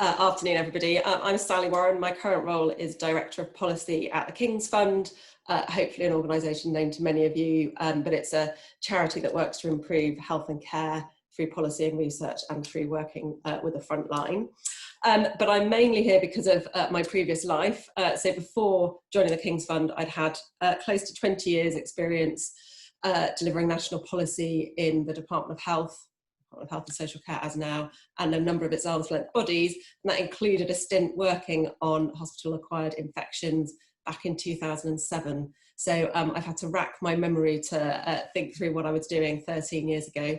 Afternoon, everybody. I'm Sally Warren. My current role is Director of Policy at the King's Fund, hopefully an organisation known to many of you, but it's a charity that works to improve health and care through policy and research and through working with the front line. But I'm mainly here because of my previous life. So before joining the King's Fund, I'd had close to 20 years experience delivering national policy in the Department of Health and Social Care as now, and a number of its arm's length bodies, and that included a stint working on hospital-acquired infections back in 2007. So I've had to rack my memory to think through what I was doing 13 years ago.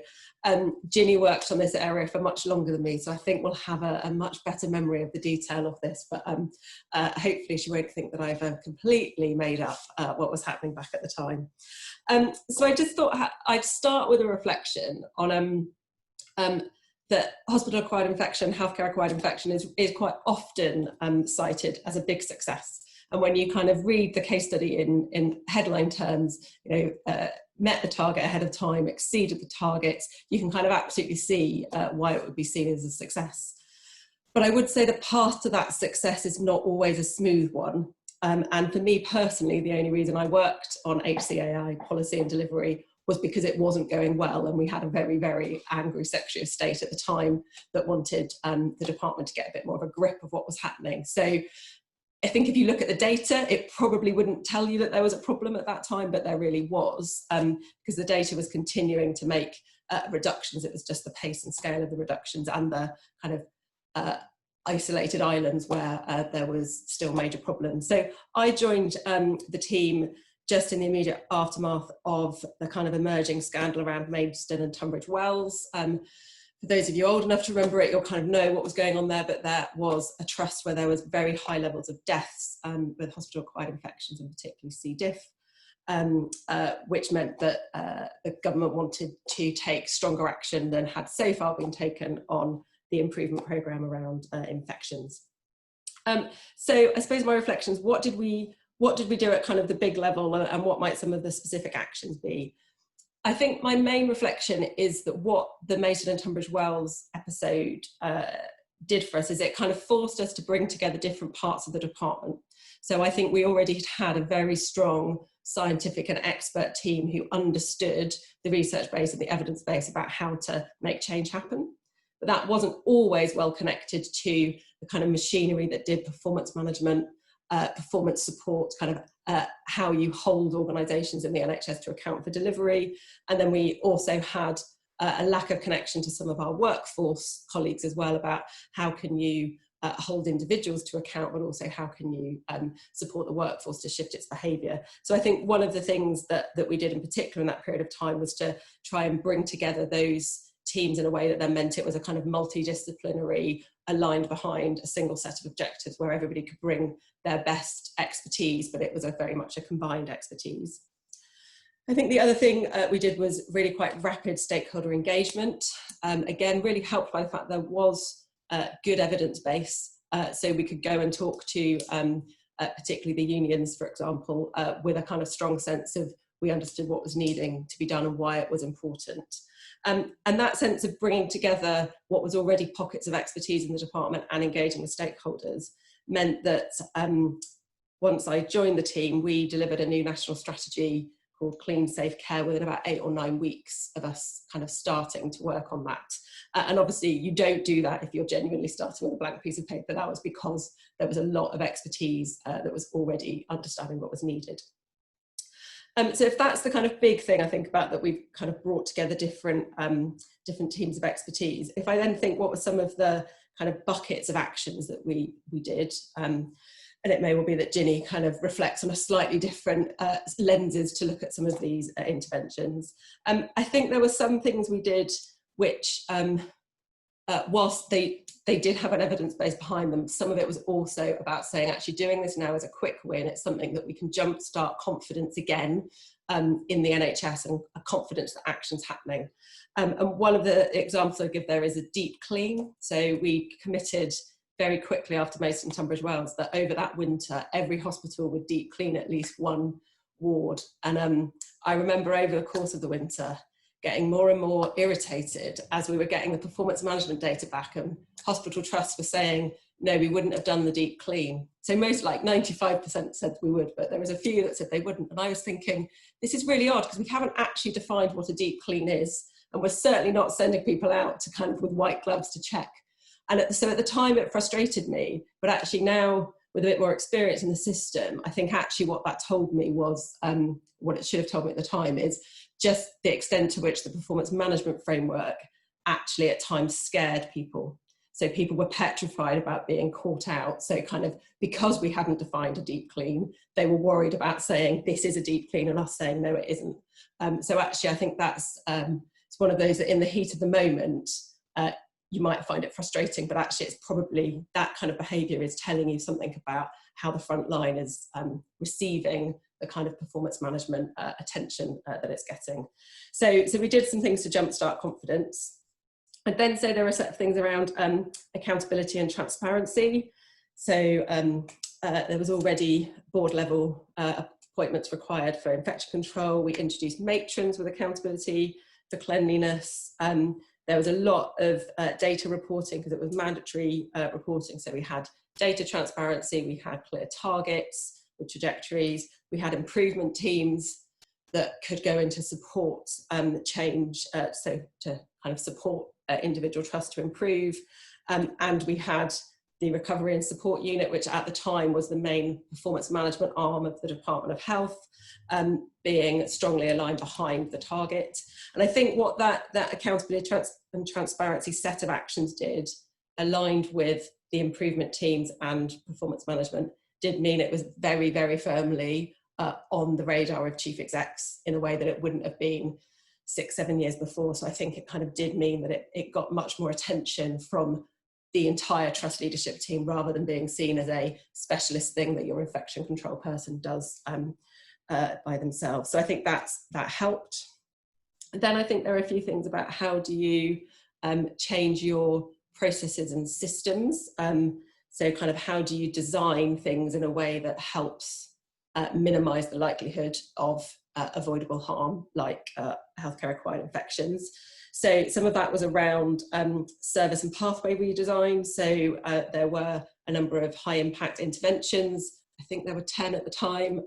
Ginny worked on this area for much longer than me, so I think we'll have a much better memory of the detail of this, but hopefully she won't think that I've completely made up what was happening back at the time. So I just thought I'd start with a reflection on that hospital-acquired infection, healthcare-acquired infection is quite often cited as a big success. And when you kind of read the case study in headline terms, met the target ahead of time, exceeded the targets, you can kind of absolutely see why it would be seen as a success. But I would say the path to that success is not always a smooth one. And for me personally, the only reason I worked on HCAI policy and delivery was because it wasn't going well, and we had a very, very angry Secretary of State at the time that wanted the department to get a bit more of a grip of what was happening. So I think if you look at the data, it probably wouldn't tell you that there was a problem at that time, but there really was, because the data was continuing to make reductions. It was just the pace and scale of the reductions and the kind of isolated islands where there was still major problems. So I joined the team just in the immediate aftermath of the kind of emerging scandal around Maidstone and Tunbridge Wells. For those of you old enough to remember it, you'll kind of know what was going on there, but there was a trust where there was very high levels of deaths with hospital-acquired infections, and particularly C. diff, which meant that the government wanted to take stronger action than had so far been taken on the improvement programme around infections. So I suppose my reflections, what did we do at kind of the big level, and what might some of the specific actions be? I think my main reflection is that what the Maidstone and Tunbridge Wells episode did for us is it kind of forced us to bring together different parts of the department. So I think we already had a very strong scientific and expert team who understood the research base and the evidence base about how to make change happen. But that wasn't always well connected to the kind of machinery that did performance management, performance support, kind of how you hold organisations in the NHS to account for delivery. And then we also had a lack of connection to some of our workforce colleagues as well about how can you hold individuals to account, but also how can you support the workforce to shift its behaviour. So I think one of the things that we did in particular in that period of time was to try and bring together those teams in a way that then meant it was a kind of multidisciplinary, aligned behind a single set of objectives where everybody could bring their best expertise, but it was very much a combined expertise. I think the other thing we did was really quite rapid stakeholder engagement. Again, really helped by the fact there was good evidence base, so we could go and talk to particularly the unions, for example, with a kind of strong sense of we understood what was needing to be done and why it was important. And that sense of bringing together what was already pockets of expertise in the department and engaging with stakeholders meant that once I joined the team, we delivered a new national strategy called Clean, Safe Care within about 8 or 9 weeks of us kind of starting to work on that. And obviously you don't do that if you're genuinely starting with a blank piece of paper. That was because there was a lot of expertise that was already understanding what was needed. So if that's the kind of big thing I think about, that we've kind of brought together different teams of expertise. If I then think what were some of the kind of buckets of actions that we did, and it may well be that Ginny kind of reflects on a slightly different lenses to look at some of these interventions. I think there were some things we did which, whilst they did have an evidence base behind them, some of it was also about saying actually doing this now is a quick win. It's something that we can jumpstart confidence again in the NHS, and a confidence that action's happening. And one of the examples I give there is a deep clean. So we committed very quickly after Maidstone and Tunbridge Wells that over that winter, every hospital would deep clean at least one ward. And I remember over the course of the winter, getting more and more irritated as we were getting the performance management data back, and hospital trusts were saying, no, we wouldn't have done the deep clean. So most, like 95% said we would, but there was a few that said they wouldn't. And I was thinking, this is really odd because we haven't actually defined what a deep clean is. And we're certainly not sending people out to kind of with white gloves to check. And so at the time it frustrated me, but actually now with a bit more experience in the system, I think actually what that told me was, what it should have told me at the time, is just the extent to which the performance management framework actually at times scared people. So people were petrified about being caught out. So kind of because we hadn't defined a deep clean, they were worried about saying this is a deep clean and us saying no, it isn't. So actually I think that's it's one of those that in the heat of the moment, you might find it frustrating, but actually it's probably that kind of behaviour is telling you something about how the front line is receiving the kind of performance management attention that it's getting. So we did some things to jumpstart confidence. I'd then say there are a set of things around accountability and transparency. So there was already board level appointments required for infection control. We introduced matrons with accountability for cleanliness. There was a lot of data reporting because it was mandatory reporting. So we had data transparency, we had clear targets with trajectories, we had improvement teams that could go into support change, so to kind of support individual trust to improve. And we had the recovery and support unit, which at the time was the main performance management arm of the Department of Health, being strongly aligned behind the target. And I think what that accountability and transparency set of actions did, aligned with the improvement teams and performance management, did mean it was very, very firmly on the radar of chief execs in a way that it wouldn't have been 6-7 years before. So I think it kind of did mean that it got much more attention from the entire trust leadership team, rather than being seen as a specialist thing that your infection control person does by themselves. So I think that helped. And then I think there are a few things about how do you change your processes and systems. So kind of how do you design things in a way that helps minimize the likelihood of avoidable harm, like healthcare acquired infections. So some of that was around service and pathway redesign. So there were a number of high impact interventions. I think there were 10 at the time,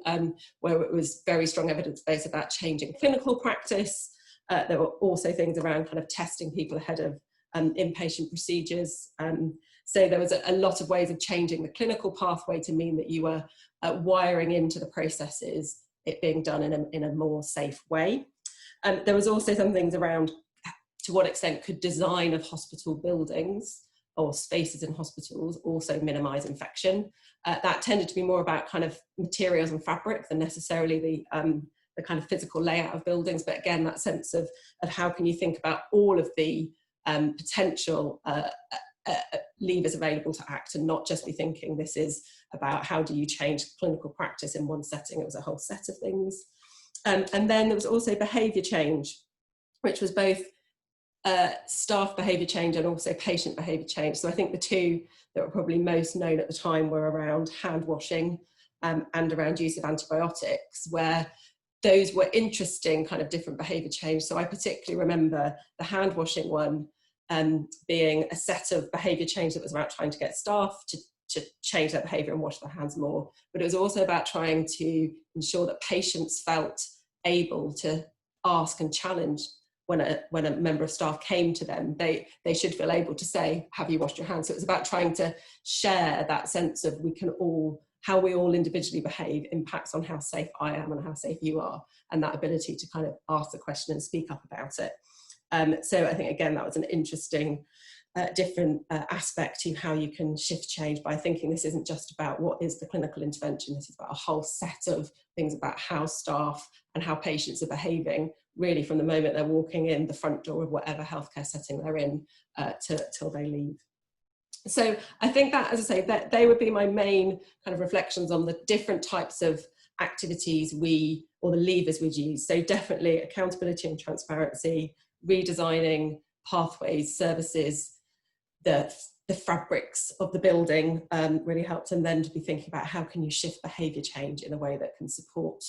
where it was very strong evidence base about changing clinical practice. There were also things around kind of testing people ahead of inpatient procedures. So there was a lot of ways of changing the clinical pathway to mean that you were wiring into the processes, it being done in a more safe way. There was also some things around to what extent could design of hospital buildings or spaces in hospitals also minimise infection. That tended to be more about kind of materials and fabric than necessarily the kind of physical layout of buildings. But again, that sense of how can you think about all of the potential levers available to act, and not just be thinking this is about how do you change clinical practice in one setting. It was a whole set of things. And then there was also behaviour change, which was both staff behaviour change and also patient behaviour change. So I think the two that were probably most known at the time were around hand washing and around use of antibiotics, where those were interesting kind of different behaviour change. So I particularly remember the hand washing one being a set of behaviour change that was about trying to get staff to change their behaviour and wash their hands more. But it was also about trying to ensure that patients felt able to ask and challenge when a member of staff came to them. They should feel able to say, have you washed your hands? So it was about trying to share that sense of how we all individually behave impacts on how safe I am and how safe you are, and that ability to kind of ask the question and speak up about it. So I think, again, that was an interesting, different aspect to how you can shift change by thinking this isn't just about what is the clinical intervention, this is about a whole set of things about how staff and how patients are behaving, really from the moment they're walking in the front door of whatever healthcare setting they're in till they leave. So I think that, as I say, that they would be my main kind of reflections on the different types of activities or the levers we'd use. So definitely accountability and transparency, redesigning pathways, services, the fabrics of the building really helped, and then to be thinking about how can you shift behaviour change in a way that can support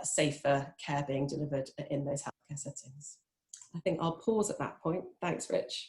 safer care being delivered in those healthcare settings. I think I'll pause at that point. Thanks, Rich.